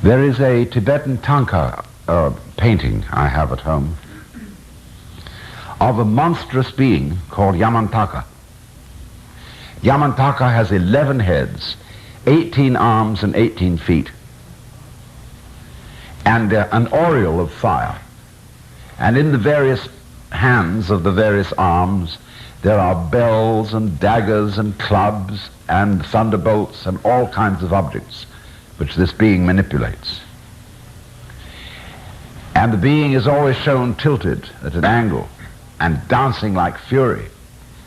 There is a Tibetan tanka painting I have at home of a monstrous being called Yamantaka. Yamantaka has 11 heads, 18 arms and 18 feet, and an aureole of fire. And in the various hands of the various arms there are bells and daggers and clubs and thunderbolts and all kinds of objects which this being manipulates. And the being is always shown tilted at an angle and dancing like fury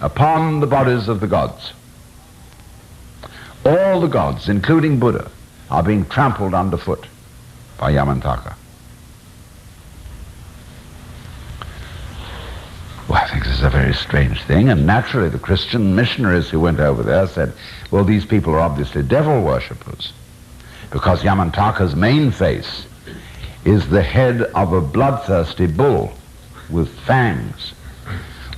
upon the bodies of the gods. All the gods, including Buddha, are being trampled underfoot by Yamantaka. Well, I think this is a very strange thing, and naturally the Christian missionaries who went over there said, well, these people are obviously devil worshippers, because Yamantaka's main face is the head of a bloodthirsty bull with fangs.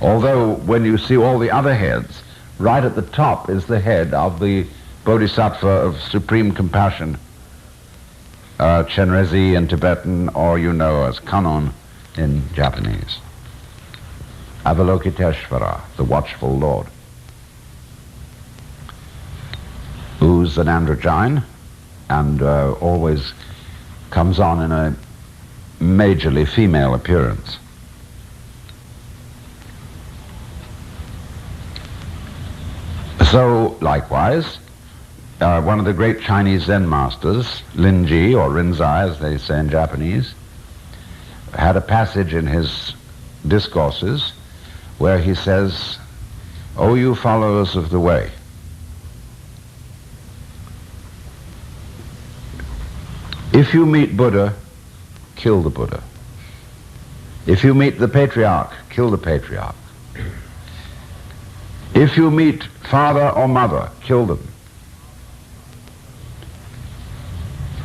Although when you see all the other heads, right at the top is the head of the Bodhisattva of supreme compassion, Chenrezig in Tibetan, or you know as Kannon in Japanese. Avalokiteshvara, the watchful Lord, who's an androgyne and always comes on in a majorly female appearance. So, likewise, one of the great Chinese Zen masters, Linji, or Rinzai as they say in Japanese, had a passage in his discourses where he says, "O you followers of the way, if you meet Buddha, kill the Buddha. If you meet the patriarch, kill the patriarch. If you meet father or mother, kill them.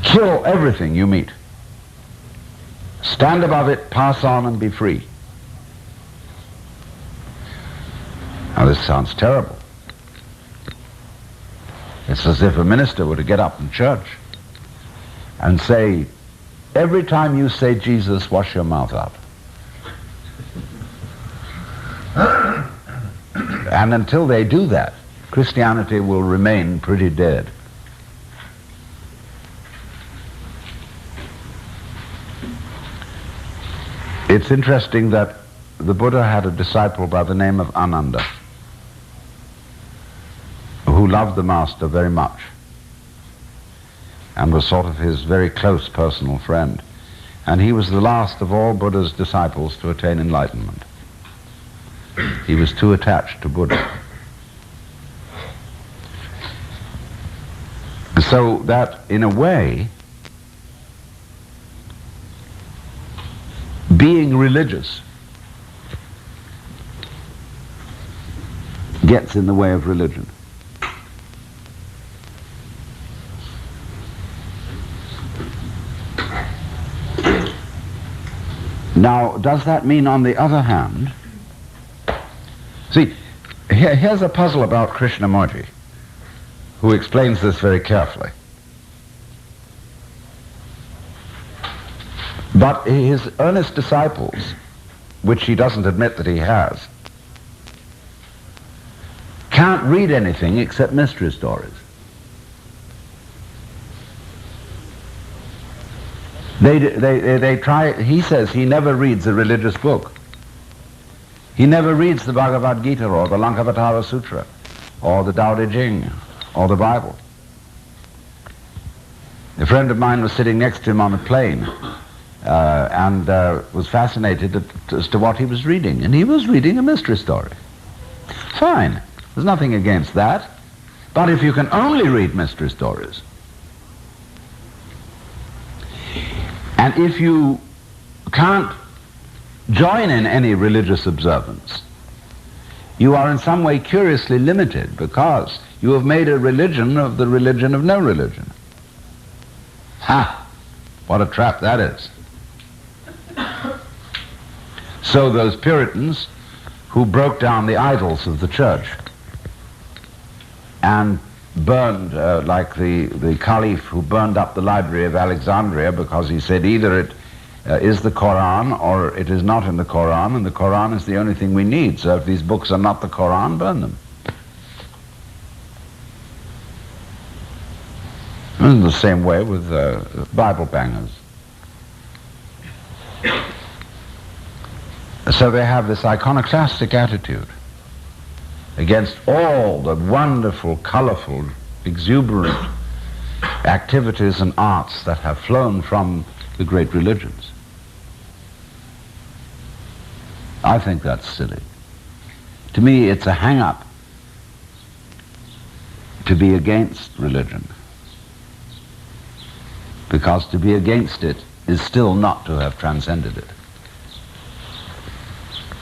Kill everything you meet. Stand above it, pass on, and be free." Now this sounds terrible. It's as if a minister were to get up in church and say, every time you say Jesus, wash your mouth out. And until they do that, Christianity will remain pretty dead. It's interesting that the Buddha had a disciple by the name of Ananda who loved the Master very much and was sort of his very close personal friend. And he was the last of all Buddha's disciples to attain enlightenment. He was too attached to Buddha. So that, in a way, being religious gets in the way of religion. Now, does that mean, on the other hand, see, here's a puzzle about Krishnamurti, who explains this very carefully. But his earnest disciples, which he doesn't admit that he has, can't read anything except mystery stories. They try. He says he never reads a religious book. He never reads the Bhagavad Gita or the Lankavatara Sutra or the Tao Te Ching or the Bible. A friend of mine was sitting next to him on a plane and was fascinated as to what he was reading. And he was reading a mystery story. Fine. There's nothing against that. But if you can only read mystery stories, and if you can't join in any religious observance, you are in some way curiously limited, because you have made a religion of the religion of no religion. Ha! What a trap that is. So those Puritans who broke down the idols of the church and burned, like the Caliph who burned up the Library of Alexandria because he said either it is the Quran or it is not in the Quran, and the Quran is the only thing we need. So if these books are not the Quran, burn them. In the same way with Bible bangers. So they have this iconoclastic attitude against all the wonderful, colorful, exuberant activities and arts that have flown from the great religions. I think that's silly. To me, it's a hang-up to be against religion, because to be against it is still not to have transcended it.